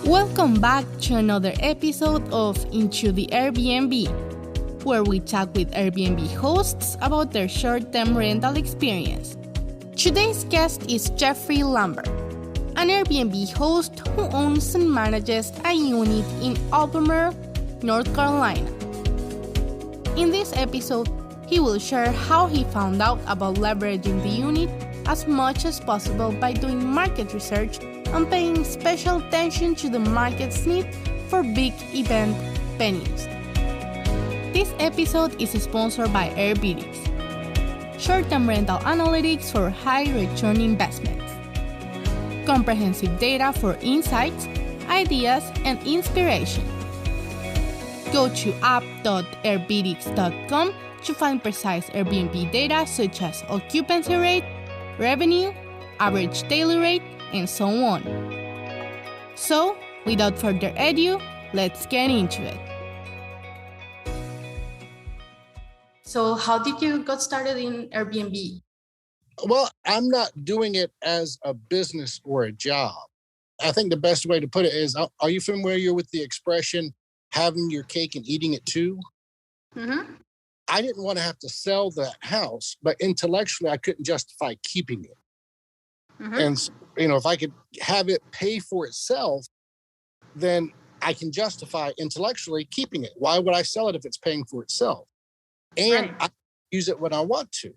Welcome back to another episode of Into the Airbnb, where we talk with Airbnb hosts about their short-term rental experience. Today's guest is Jefferey Lambert, an Airbnb host who owns and manages a unit in Albemarle, North Carolina. In this episode, he will share how he found out about leveraging the unit as much as possible by doing market research and paying special attention to the market's need for big event venues. This episode is sponsored by Airbnb, short-term rental analytics for high-return investments, comprehensive data for insights, ideas, and inspiration. Go to app.airbnb.com to find precise Airbnb data such as occupancy rate, revenue, average daily rate, and so on. So, without further ado, let's get into it. So, how did you get started in Airbnb? Well, I'm not doing it as a business or a job. I think the best way to put it is, are you familiar with the expression, having your cake and eating it too? Mm-hmm. I didn't want to have to sell that house, but intellectually, I couldn't justify keeping it. Mm-hmm. And, if I could have it pay for itself, then I can justify intellectually keeping it. Why would I sell it if it's paying for itself? And Right. I use it when I want to.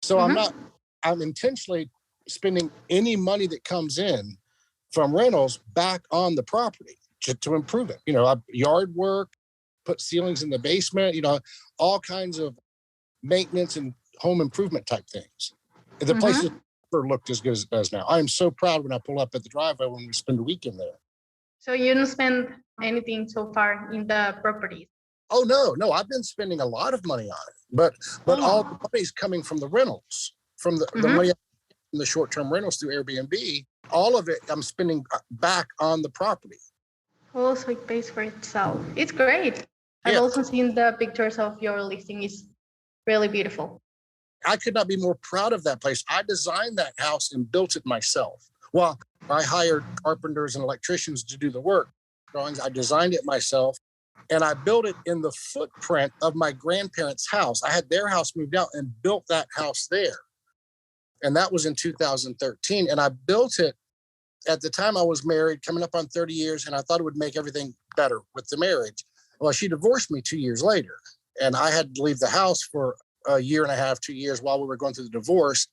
So Mm-hmm. I'm intentionally spending any money that comes in from rentals back on the property to improve it. Yard work, put ceilings in the basement, all kinds of maintenance and home improvement type things. The place has never looked as good as it does now. I am so proud when I pull up at the driveway when we spend a weekend there. So you didn't spend anything so far in the properties? Oh, no, I've been spending a lot of money on it. But all the money's coming from the rentals, from the money from the short-term rentals through Airbnb. All of it I'm spending back on the property. Oh, so it pays for itself. It's great. I've Yeah. also seen the pictures of your listing. It's really beautiful. I could not be more proud of that place. I designed that house and built it myself. Well, I hired carpenters and electricians to do the work. Drawings. I designed it myself, and I built it in the footprint of my grandparents' house. I had their house moved out and built that house there. And that was in 2013. And I built it at the time I was married, coming up on 30 years, and I thought it would make everything better with the marriage. Well, she divorced me 2 years later, and I had to leave the house for a year and a half, 2 years while we were going through the divorce.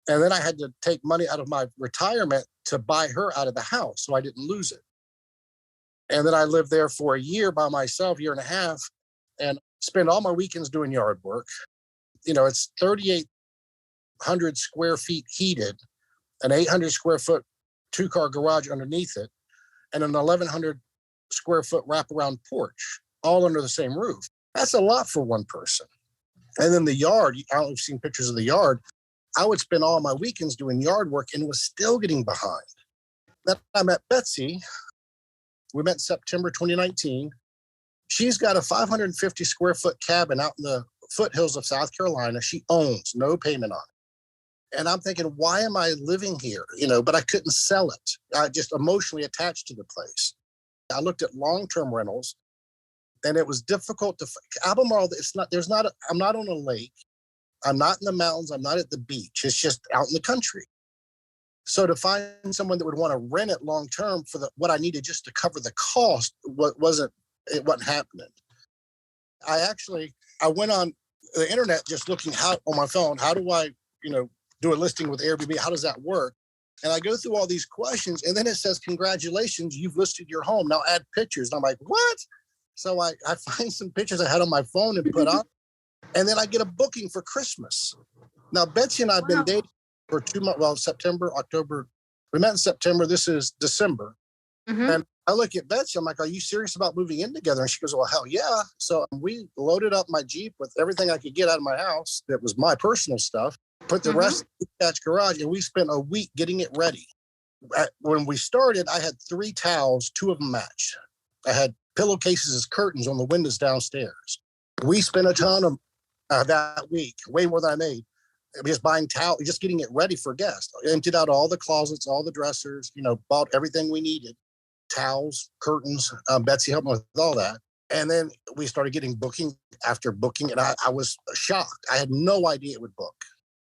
And then I had to take money out of my retirement to buy her out of the house so I didn't lose it. And then I lived there for a year by myself, year and a half, and spent all my weekends doing yard work. It's 3,800 square feet heated, an 800 square foot 2-car garage underneath it, and an 1,100 square foot wraparound porch, all under the same roof. That's a lot for one person. And then the yard, I don't know if you've seen pictures of the yard. I would spend all my weekends doing yard work and was still getting behind. Then I met Betsy. We met in September 2019. She's got a 550 square foot cabin out in the foothills of South Carolina. She owns, no payment on it. And I'm thinking, why am I living here? But I couldn't sell it. I just emotionally attached to the place. I looked at long-term rentals, and it was difficult to Albemarle. I'm not on a lake. I'm not in the mountains. I'm not at the beach. It's just out in the country. So to find someone that would want to rent it long-term for what I needed just to cover the cost, it wasn't happening. I went on the internet just looking on my phone, how do I, do a listing with Airbnb? How does that work? And I go through all these questions, and then it says, congratulations, you've listed your home. Now add pictures. And I'm like, what? So I find some pictures I had on my phone and put on, and then I get a booking for Christmas. Now, Betsy and I have been dating for 2 months, well, September, October. We met in September. This is December. And I look at Betsy, I'm like, are you serious about moving in together? And she goes, well, hell yeah. So we loaded up my Jeep with everything I could get out of my house that was my personal stuff, put the rest in the detached garage, and we spent a week getting it ready. When we started, I had 3 towels, 2 of them matched. I had pillowcases as curtains on the windows downstairs. We spent a ton of that week, way more than I made, just buying towels, just getting it ready for guests. I emptied out all the closets, all the dressers, bought everything we needed. towels, curtains. Betsy helped me with all that. And then we started getting booking after booking, and I was shocked. I had no idea it would book.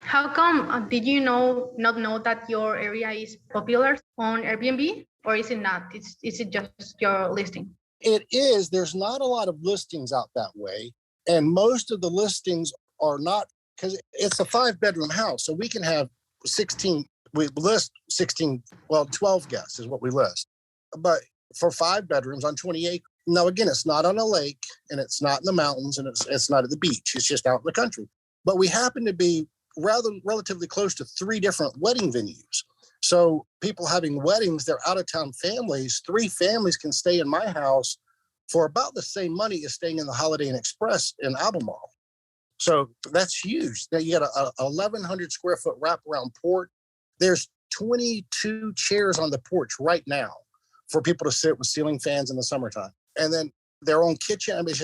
How come did you not know that your area is popular on Airbnb, or is it not? Is it just your listing? It is. There's not a lot of listings out that way, and most of the listings are not, because it's a 5-bedroom house, so we can have 16. We list 16. Well, 12 guests is what we list, but for 5 bedrooms on 20 acres. Now, again, it's not on a lake, and it's not in the mountains, and it's not at the beach. It's just out in the country. But we happen to be relatively close to 3 different wedding venues. So people having weddings, they're out-of-town families. 3 families can stay in my house for about the same money as staying in the Holiday Inn Express in Albemarle. So that's huge. Now you got a 1,100 square foot wraparound porch. There's 22 chairs on the porch right now for people to sit with ceiling fans in the summertime. And then their own kitchen. I mean,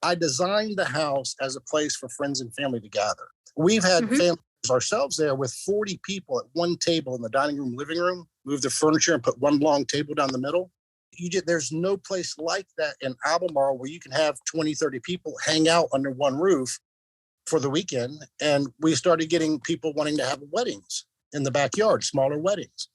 I designed the house as a place for friends and family to gather. We've had families ourselves there with 40 people at one table in the dining room, living room, move the furniture and put one long table down the middle. There's no place like that in Albemarle where you can have 20, 30 people hang out under one roof for the weekend. And we started getting people wanting to have weddings in the backyard, smaller weddings.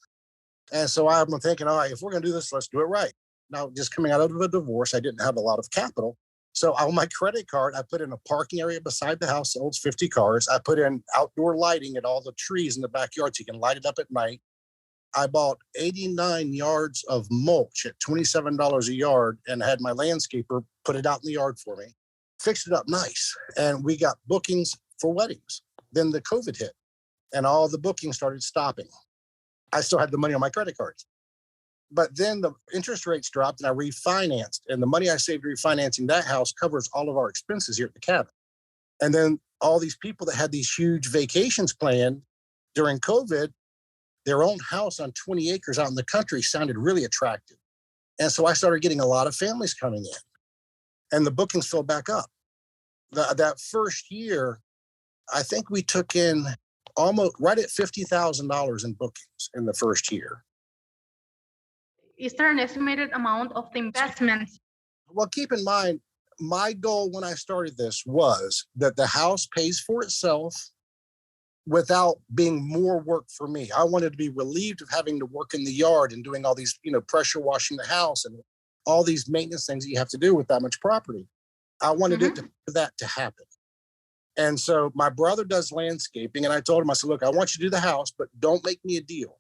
And so I'm thinking, all right, if we're going to do this, let's do it right. Now, just coming out of a divorce, I didn't have a lot of capital. So on my credit card, I put in a parking area beside the house that holds 50 cars. I put in outdoor lighting at all the trees in the backyard so you can light it up at night. I bought 89 yards of mulch at $27 a yard and had my landscaper put it out in the yard for me, fixed it up nice. And we got bookings for weddings. Then the COVID hit and all the bookings started stopping. I still had the money on my credit cards. But then the interest rates dropped and I refinanced. And the money I saved refinancing that house covers all of our expenses here at the cabin. And then all these people that had these huge vacations planned during COVID, their own house on 20 acres out in the country sounded really attractive. And so I started getting a lot of families coming in and the bookings filled back up. That first year, I think we took in almost right at $50,000 in bookings in the first year. Is there an estimated amount of the investment? Well, keep in mind, my goal when I started this was that the house pays for itself without being more work for me. I wanted to be relieved of having to work in the yard and doing all these, pressure washing the house and all these maintenance things that you have to do with that much property. I wanted that to happen. And so my brother does landscaping, and I told him, I said, look, I want you to do the house, but don't make me a deal.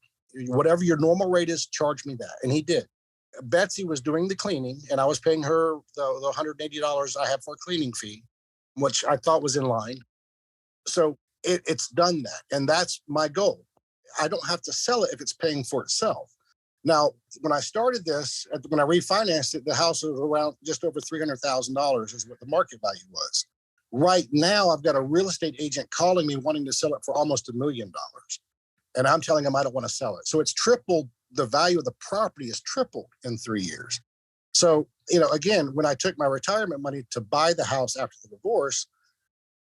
Whatever your normal rate is, charge me that. And he did. Betsy was doing the cleaning, and I was paying her the $180 I have for a cleaning fee, which I thought was in line. So it's done that. And that's my goal. I don't have to sell it if it's paying for itself. Now, when I started this, when I refinanced it, the house was around just over $300,000 is what the market value was. Right now, I've got a real estate agent calling me wanting to sell it for almost $1 million. And I'm telling him I don't want to sell it. So it's tripled. The value of the property is tripled in 3 years. So, again, when I took my retirement money to buy the house after the divorce,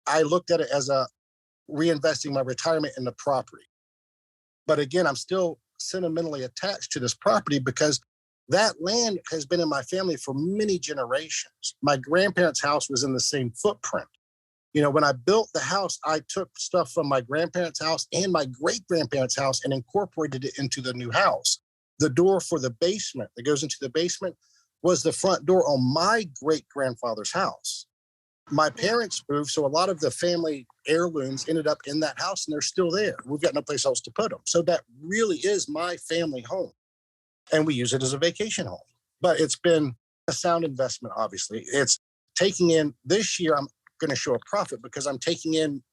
I looked at it as a reinvesting my retirement in the property. But again, I'm still sentimentally attached to this property because that land has been in my family for many generations. My grandparents' house was in the same footprint. When I built the house, I took stuff from my grandparents' house and my great-grandparents' house and incorporated it into the new house. The door for the basement that goes into the basement was the front door on my great-grandfather's house. My parents moved, so a lot of the family heirlooms ended up in that house, and they're still there. We've got no place else to put them. So that really is my family home, and we use it as a vacation home. But it's been a sound investment, obviously. It's taking in, this year, I'm going to show a profit because I'm taking in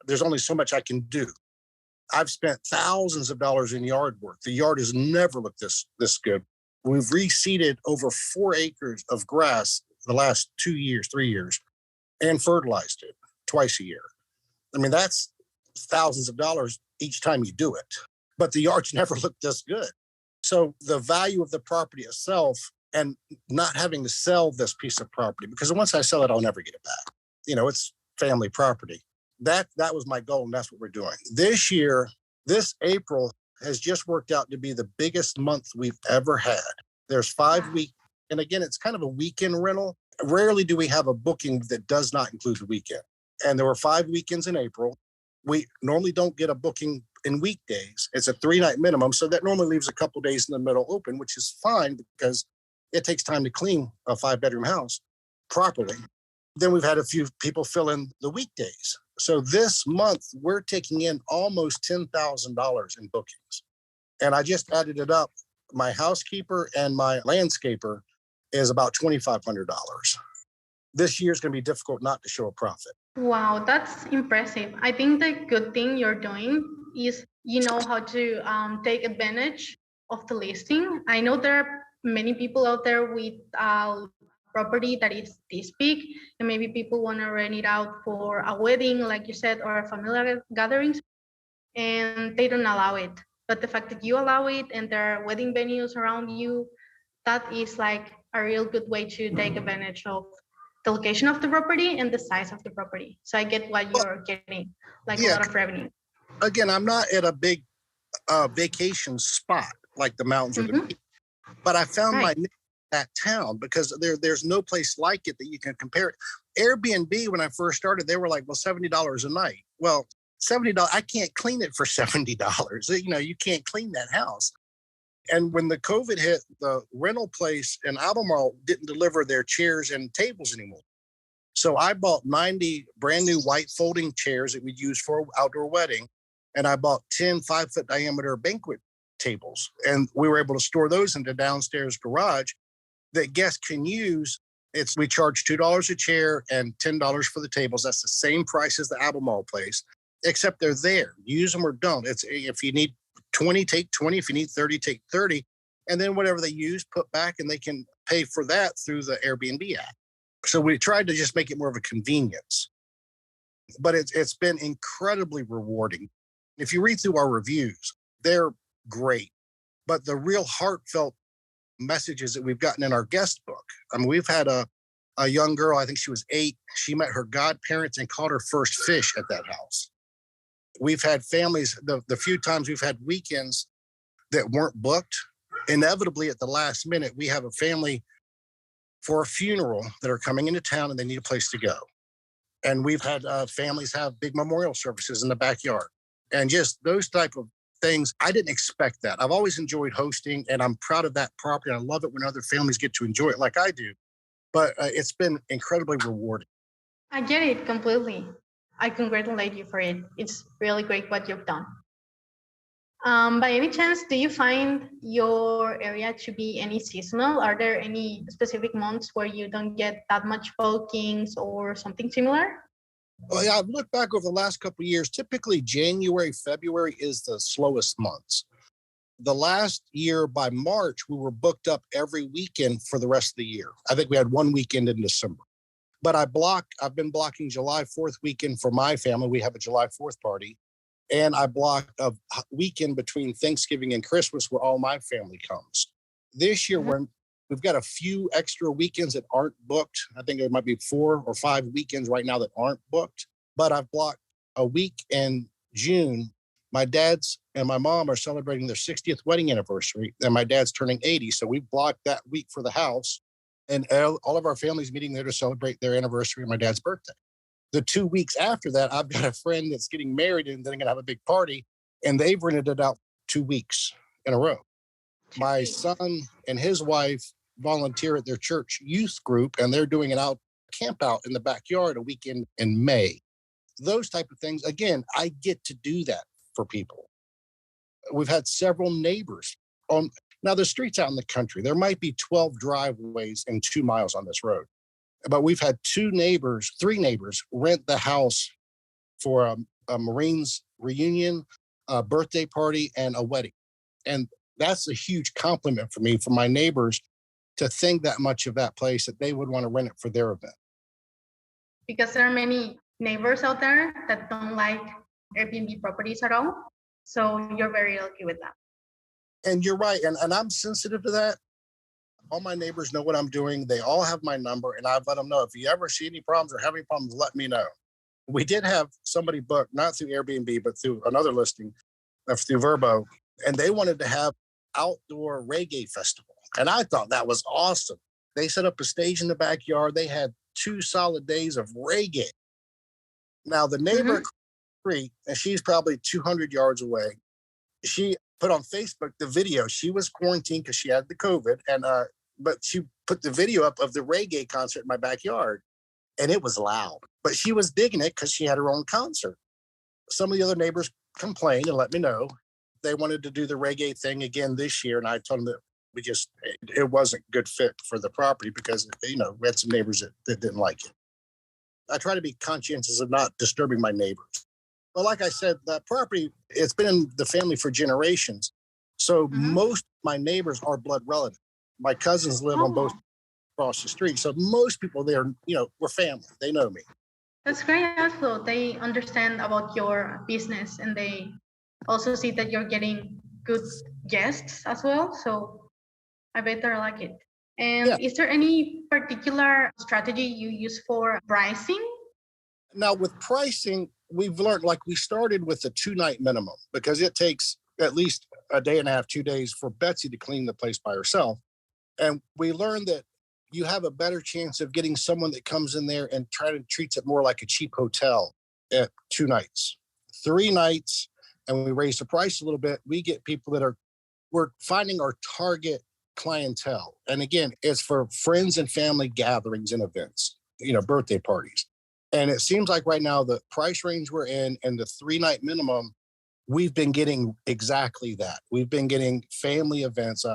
there's only so much I can do. I've spent thousands of dollars in yard work. The yard has never looked this good. We've reseeded over 4 acres of grass the last 2 years, 3 years, and fertilized it twice a year. I mean, that's thousands of dollars each time you do it. But the yard's never looked this good. So the value of the property itself and not having to sell this piece of property, because once I sell it, I'll never get it back. It's family property. That was my goal, and that's what we're doing. This year, this April has just worked out to be the biggest month we've ever had. There's 5 weeks. And again, it's kind of a weekend rental. Rarely do we have a booking that does not include the weekend. And there were 5 weekends in April. We normally don't get a booking in weekdays. It's a 3-night minimum. So that normally leaves a couple days in the middle open, which is fine because it takes time to clean a 5-bedroom house properly. Then we've had a few people fill in the weekdays. So this month, we're taking in almost $10,000 in bookings. And I just added it up. My housekeeper and my landscaper is about $2,500. This year is going to be difficult not to show a profit. Wow, that's impressive. I think the good thing you're doing is you know how to take advantage of the listing. I know there are many people out there with property that is this big, and maybe people want to rent it out for a wedding, like you said, or a family gatherings, and they don't allow it. But the fact that you allow it and there are wedding venues around you, that is like a real good way to take advantage of the location of the property and the size of the property. So I get what you're getting, like a lot of revenue. Again, I'm not at a big vacation spot like the mountains or the beach, but I found my niche in that town because there's no place like it that you can compare it. Airbnb, when I first started, they were like, well, $70 a night. Well, $70, I can't clean it for $70. You know, you can't clean that house. And when the COVID hit, the rental place in Albemarle didn't deliver their chairs and tables anymore. So I bought 90 brand new white folding chairs that we'd use for an outdoor wedding. And I bought 10 5-foot diameter banquet tables. And we were able to store those in the downstairs garage that guests can use. We charge $2 a chair and $10 for the tables. That's the same price as the Albemarle place, except they're there. Use them or don't. It's if you need 20, take 20. If you need 30, take 30. And then whatever they use, put back, and they can pay for that through the Airbnb app. So we tried to just make it more of a convenience. But it's been incredibly rewarding. If you read through our reviews, they're great. But the real heartfelt messages that we've gotten in our guest book. I mean, we've had a young girl, I think she was 8. She met her godparents and caught her first fish at that house. We've had families, the few times we've had weekends that weren't booked, inevitably at the last minute, we have a family for a funeral that are coming into town and they need a place to go. And we've had families have big memorial services in the backyard. And just those type of things, I didn't expect that. I've always enjoyed hosting, and I'm proud of that property. I love it when other families get to enjoy it like I do. But it's been incredibly rewarding. I get it completely. I congratulate you for it. It's really great what you've done. By any chance, do you find your area to be any seasonal? Are there any specific months where you don't get that much bookings or something similar? Well, yeah, I've looked back over the last couple of years. Typically, January, February is the slowest months. The last year by March, we were booked up every weekend for the rest of the year. I think we had one weekend in December. But I've been blocking July 4th weekend for my family. We have a July 4th party. And I block a weekend between Thanksgiving and Christmas where all my family comes. This year, we've got a few extra weekends that aren't booked. I think there might be 4 or 5 weekends right now that aren't booked. But I've blocked a week in June. My dad's and my mom are celebrating their 60th wedding anniversary, and my dad's turning 80. So we blocked that week for the house. And all of our families meeting there to celebrate their anniversary and my dad's birthday. The 2 weeks after that, I've got a friend that's getting married and they're going to have a big party, and they've rented it out 2 weeks in a row. My son and his wife volunteer at their church youth group, and they're doing an camp out in the backyard a weekend in May. Those type of things. Again, I get to do that for people. We've had several neighbors on. Now, the streets out in the country, there might be 12 driveways and 2 miles on this road. But we've had 3 neighbors rent the house for a Marines reunion, a birthday party, and a wedding. And that's a huge compliment for me, for my neighbors, to think that much of that place that they would want to rent it for their event. Because there are many neighbors out there that don't like Airbnb properties at all. So you're very lucky with that. And you're right. And I'm sensitive to that. All my neighbors know what I'm doing. They all have my number, and I've let them know, if you ever see any problems or have any problems, let me know. We did have somebody book, not through Airbnb, but through another listing, through Verbo, and they wanted to have outdoor reggae festival. And I thought that was awesome. They set up a stage in the backyard. They had 2 solid days of reggae. Now, the neighbor Mhm. street, and she's probably 200 yards away, she put on Facebook the video. She was quarantined because she had the COVID, and but she put the video up of the reggae concert in my backyard, and it was loud. But she was digging it because she had her own concert. Some of the other neighbors complained and let me know they wanted to do the reggae thing again this year, and I told them that it wasn't good fit for the property because we had some neighbors that didn't like it. I try to be conscientious of not disturbing my neighbors. Well, like I said, that property, it's been in the family for generations. So Mhm. most of my neighbors are blood relatives. My cousins live on both Oh, across the street. So most people there, we're family. They know me. that's great. Also, they understand about your business and they also see that you're getting good guests as well. So I better like it. Yeah. And is there any particular strategy you use for pricing? Now with pricing, we've learned, like, we started with a 2-night minimum because it takes at least a day and a half, 2 days for Betsy to clean the place by herself. And we learned that you have a better chance of getting someone that comes in there and treats it more like a cheap hotel at 2 nights. 3 nights, and we raise the price a little bit, we get people we're finding our target clientele. And again, it's for friends and family gatherings and events, birthday parties. And it seems like right now the price range we're in and the 3-night minimum, we've been getting exactly that. We've been getting family events.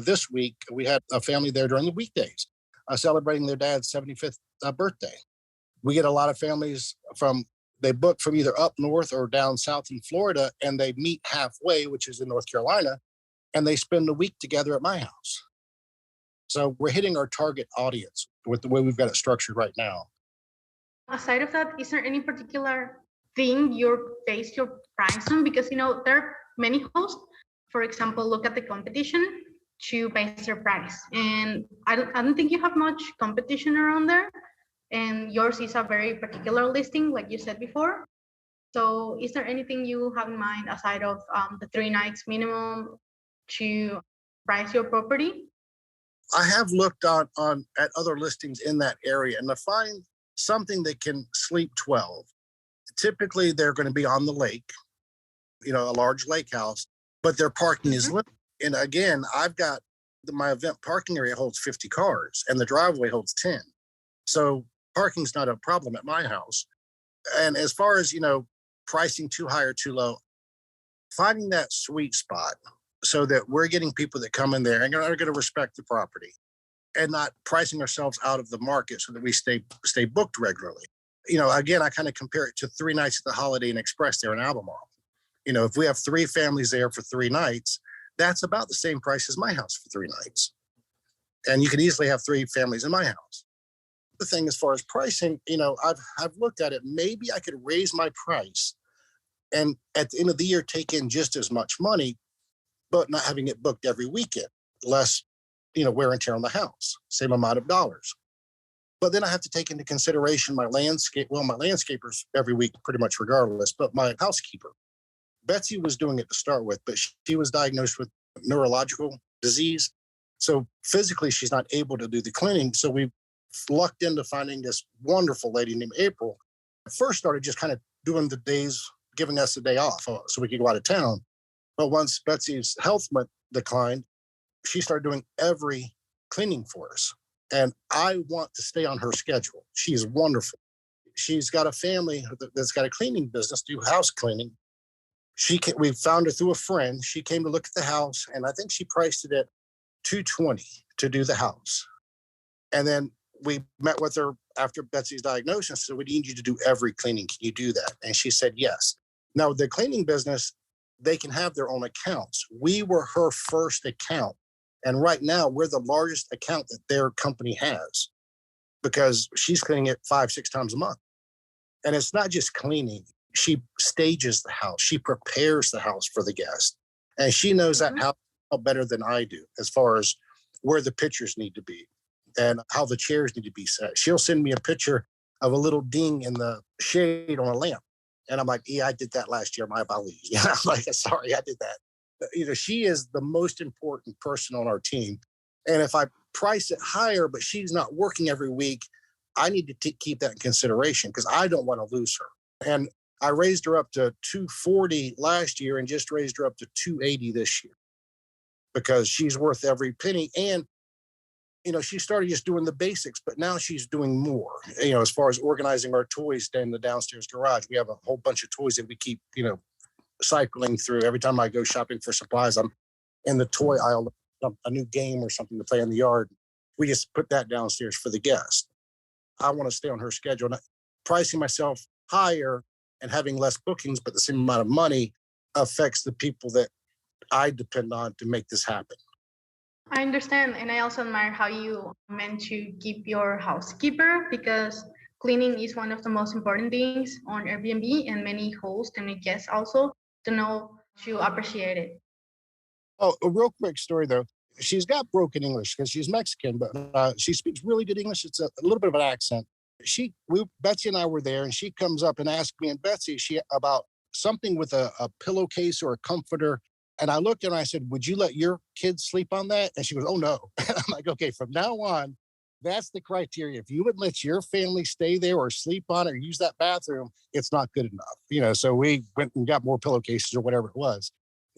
This week, we had a family there during the weekdays celebrating their dad's 75th birthday. We get a lot of families they book from either up north or down south in Florida, and they meet halfway, which is in North Carolina, and they spend the week together at my house. So we're hitting our target audience with the way we've got it structured right now. Aside of that, is there any particular thing you base your price on? Because there are many hosts, for example, look at the competition to base their price. And I don't think you have much competition around there. And yours is a very particular listing, like you said before. So is there anything you have in mind aside of the 3 nights minimum to price your property? I have looked at other listings in that area, and to find something that can sleep 12, typically they're going to be on the lake, a large lake house, but their parking is limited. And again, I've got my event parking area holds 50 cars and the driveway holds 10. So parking's not a problem at my house. And as far as, pricing too high or too low, finding that sweet spot so that we're getting people that come in there and are going to respect the property and not pricing ourselves out of the market so that we stay booked regularly. Again, I kind of compare it to 3 nights at the Holiday Inn Express there in Albemarle. If we have 3 families there for 3 nights, that's about the same price as my house for 3 nights. And you can easily have 3 families in my house. The thing as far as pricing, I've looked at it. Maybe I could raise my price and at the end of the year take in just as much money, but not having it booked every weekend, less, wear and tear on the house, same amount of dollars. But then I have to take into consideration my landscapers every week, pretty much regardless, but my housekeeper. Betsy was doing it to start with, but she was diagnosed with neurological disease. So physically, she's not able to do the cleaning. So we lucked into finding this wonderful lady named April. I first started just kind of doing the days, giving us a day off so we could go out of town. But once Betsy's health declined, she started doing every cleaning for us. And I want to stay on her schedule. She's wonderful. She's got a family that's got a cleaning business, do house cleaning. We found her through a friend. She came to look at the house, and I think she priced it at $220 to do the house. And then we met with her after Betsy's diagnosis. So we need you to do every cleaning. Can you do that? And she said yes. Now the cleaning business, they can have their own accounts. We were her first account. And right now we're the largest account that their company has because she's cleaning it 5-6 times a month. And it's not just cleaning. She stages the house. She prepares the house for the guest. And she knows that house better than I do as far as where the pictures need to be and how the chairs need to be set. She'll send me a picture of a little ding in the shade on a lamp. And I'm like, yeah, I did that last year. My apologies. Yeah, I'm like, sorry, I did that. She is the most important person on our team. And if I price it higher, but she's not working every week, I need to keep that in consideration because I don't want to lose her. And I raised her up to 240 last year and just raised her up to 280 this year because she's worth every penny. And, she started just doing the basics, but now she's doing more, as far as organizing our toys in the downstairs garage. We have a whole bunch of toys that we keep, cycling through. Every time I go shopping for supplies, I'm in the toy aisle, a new game or something to play in the yard. We just put that downstairs for the guests. I want to stay on her schedule. And pricing myself higher and having less bookings, but the same amount of money affects the people that I depend on to make this happen. I understand. And I also admire how you meant to keep your housekeeper because cleaning is one of the most important things on Airbnb, and many hosts and guests also to know to appreciate it. Oh, a real quick story though. She's got broken English because she's Mexican, but she speaks really good English. It's a little bit of an accent. Betsy and I were there, and she comes up and asked me and Betsy about something with a pillowcase or a comforter. And I looked and I said, "Would you let your kids sleep on that?" And she goes, "Oh no." I'm like, "Okay, from now on, that's the criteria. If you would let your family stay there or sleep on it or use that bathroom, it's not good enough." So we went and got more pillowcases or whatever it was.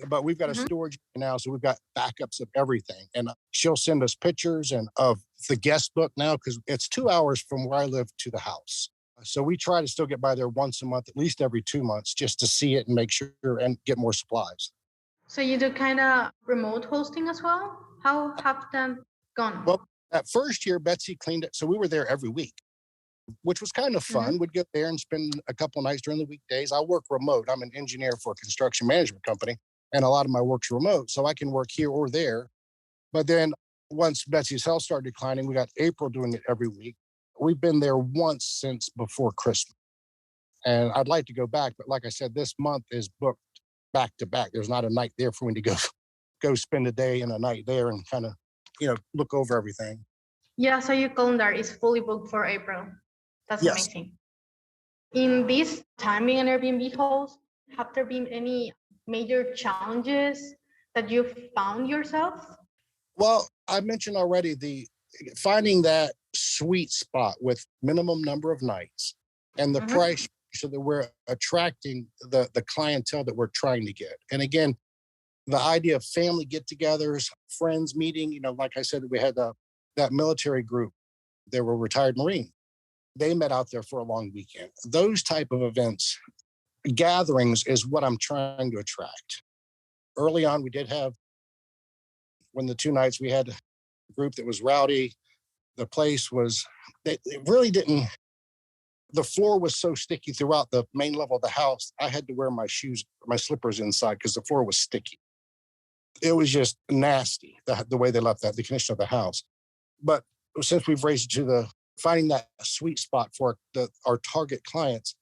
But we've got a storage now, so we've got backups of everything. And she'll send us pictures of the guest book now because it's 2 hours from where I live to the house. So we try to still get by there once a month, at least every 2 months, just to see it and make sure and get more supplies. So you do kind of remote hosting as well? How have them gone? Well, that first year, Betsy cleaned it. So we were there every week, which was kind of fun. We'd get there and spend a couple of nights during the weekdays. I work remote. I'm an engineer for a construction management company, and a lot of my work's remote, so I can work here or there. But then once Betsy's health started declining, we got April doing it every week. We've been there once since before Christmas. And I'd like to go back, but like I said, this month is booked back to back. There's not a night there for me to go spend a day and a night there and kind of, look over everything. Yeah, so your calendar is fully booked for April. That's Yes. amazing. In this time being an Airbnb host, have there been any major challenges that you found yourself? Well, I mentioned already finding that sweet spot with minimum number of nights and the price so that we're attracting the clientele that we're trying to get. And again, the idea of family get-togethers, friends meeting, like I said, we had that military group. They were retired Marine. They met out there for a long weekend. Those type of events, gatherings is what I'm trying to attract. Early on, we did have, when the 2 nights we had a group that was rowdy, the place was, it really didn't, the floor was so sticky throughout the main level of the house. I had to wear my slippers inside because the floor was sticky. It was just nasty, the way they left the condition of the house. But since we've raised it to finding that sweet spot for our target clients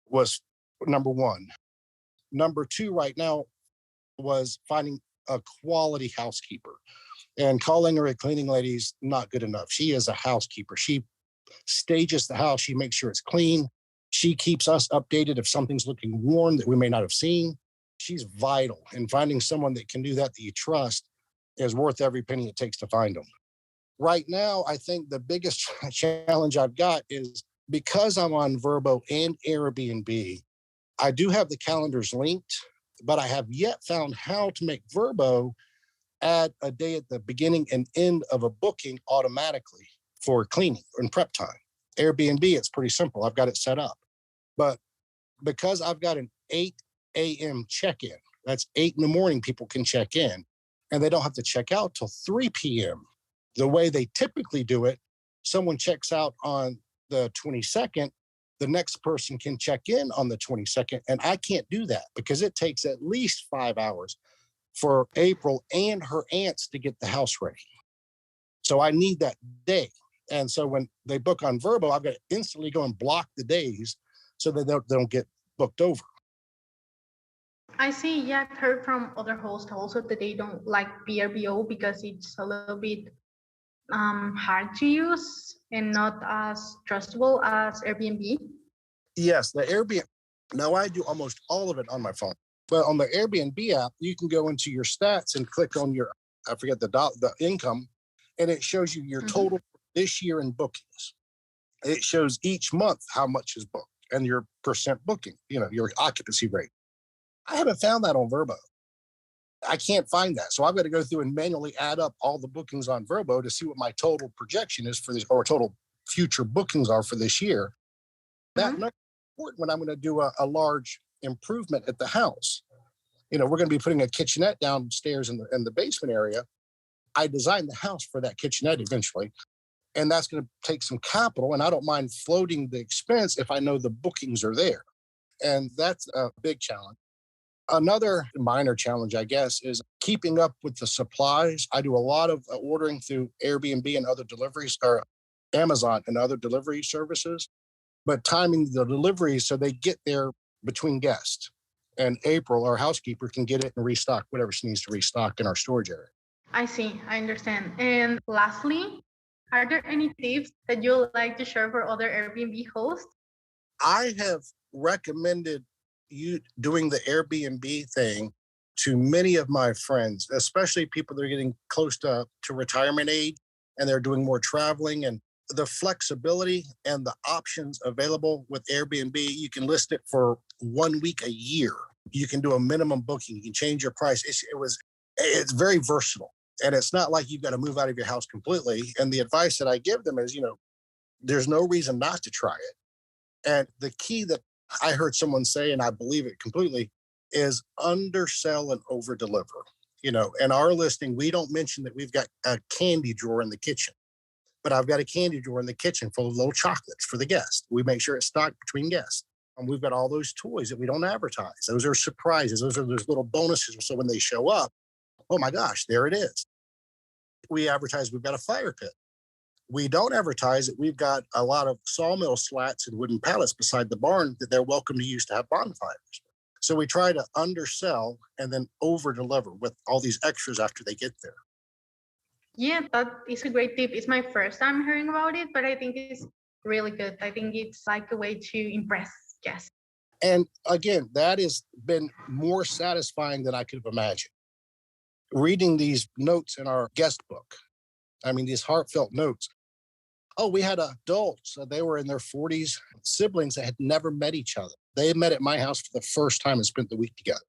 was number one. Number two right now was finding a quality housekeeper. And calling her a cleaning lady is not good enough. She is a housekeeper. She stages the house. She makes sure it's clean. She keeps us updated if something's looking worn that we may not have seen. She's vital. And finding someone that can do that you trust is worth every penny it takes to find them. Right now, I think the biggest challenge I've got is because I'm on Vrbo and Airbnb, I do have the calendars linked, but I have yet found how to make Vrbo add a day at the beginning and end of a booking automatically for cleaning and prep time. Airbnb, it's pretty simple. I've got it set up. But because I've got an 8 a.m. check-in, that's 8 in the morning, people can check in, and they don't have to check out till 3 p.m. The way they typically do it, someone checks out on the 22nd, the next person can check in on the 22nd, and I can't do that because it takes at least 5 hours for April and her aunts to get the house ready. So I need that day. And so when they book on Vrbo, I've got to instantly go and block the days so that they don't get booked over. I see. Yeah, I've heard from other hosts also that they don't like VRBO because it's a little bit hard to use and not as trustable as Airbnb. Yes, the Airbnb. Now I do almost all of it on my phone. But on the Airbnb app, you can go into your stats and click on your, I forget the income, and it shows you your total this year in bookings. It shows each month how much is booked and your percent booking, your occupancy rate. I haven't found that on Vrbo. I can't find that. So I've got to go through and manually add up all the bookings on Vrbo to see what my total projection is for this, or total future bookings are for this year. That number is important when I'm going to do a large improvement at the house. We're going to be putting a kitchenette downstairs in the basement area. I designed the house for that kitchenette eventually, and that's going to take some capital, and I don't mind floating the expense if I know the bookings are there. And that's a big challenge. Another minor challenge, I guess, is keeping up with the supplies. I do a lot of ordering through Airbnb and other deliveries, or Amazon and other delivery services, but timing the deliveries so they get there between guests. And April, our housekeeper, can get it and restock whatever she needs to restock in our storage area. I see. I understand. And lastly, are there any tips that you'd like to share for other Airbnb hosts? I have recommended you doing the Airbnb thing to many of my friends, especially people that are getting close to retirement age and they're doing more traveling, and the flexibility and the options available with Airbnb. You can list it for 1 week a year. You can do a minimum booking. You can change your price. It's very versatile. And it's not like you've got to move out of your house completely. And the advice that I give them is, there's no reason not to try it. And the key that I heard someone say, and I believe it completely, is undersell and overdeliver. In our listing, we don't mention that we've got a candy drawer in the kitchen, but I've got a candy drawer in the kitchen full of little chocolates for the guests. We make sure it's stocked between guests. And we've got all those toys that we don't advertise. Those are surprises. Those are those little bonuses. So when they show up, oh my gosh, there it is. We advertise we've got a fire pit. We don't advertise that we've got a lot of sawmill slats and wooden pallets beside the barn that they're welcome to use to have bonfires. So we try to undersell and then over-deliver with all these extras after they get there. Yeah, that is a great tip. It's my first time hearing about it, but I think it's really good. I think it's like a way to impress guests. And again, that has been more satisfying than I could have imagined. Reading these notes in our guest book, these heartfelt notes. Oh, we had adults, they were in their 40s, siblings that had never met each other. They met at my house for the first time and spent the week together.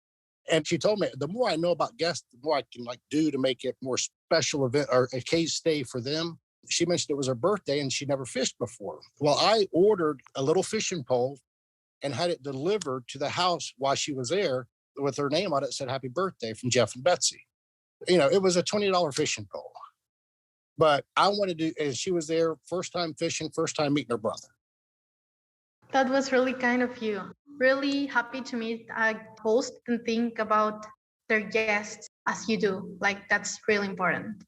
And she told me, the more I know about guests, the more I can do to make it more special event or a case stay for them. She mentioned it was her birthday and she never fished before. Well, I ordered a little fishing pole and had it delivered to the house while she was there with her name on it, said happy birthday from Jeff and Betsy. It was a $20 fishing pole. But I wanted to, and she was there, first time fishing, first time meeting her brother. That was really kind of you. Really happy to meet a host and think about their guests as you do. That's really important.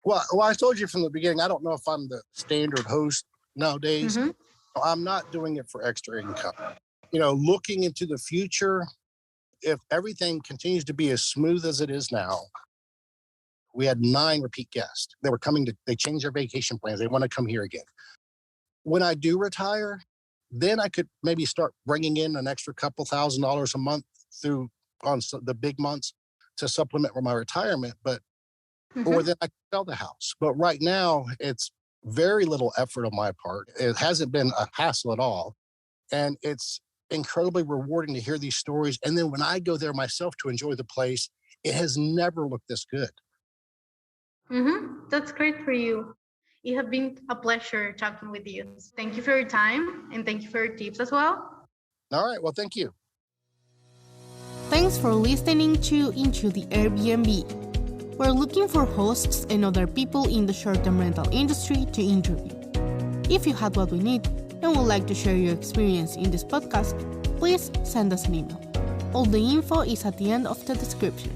Well, I told you from the beginning, I don't know if I'm the standard host nowadays. I'm not doing it for extra income. Looking into the future, if everything continues to be as smooth as it is now, we had 9 repeat guests. They were coming they changed their vacation plans. They want to come here again. When I do retire, then I could maybe start bringing in an extra couple $1,000s a month on the big months to supplement with my retirement. But or then I could sell the house. But right now, it's very little effort on my part. It hasn't been a hassle at all. And it's incredibly rewarding to hear these stories. And then when I go there myself to enjoy the place, it has never looked this good. That's great for you. It has been a pleasure talking with you. Thank you for your time and thank you for your tips as well. All right. Well, thank you. Thanks for listening to Into the Airbnb. We're looking for hosts and other people in the short-term rental industry to interview. If you had what we need and would like to share your experience in this podcast, please send us an email. All the info is at the end of the description.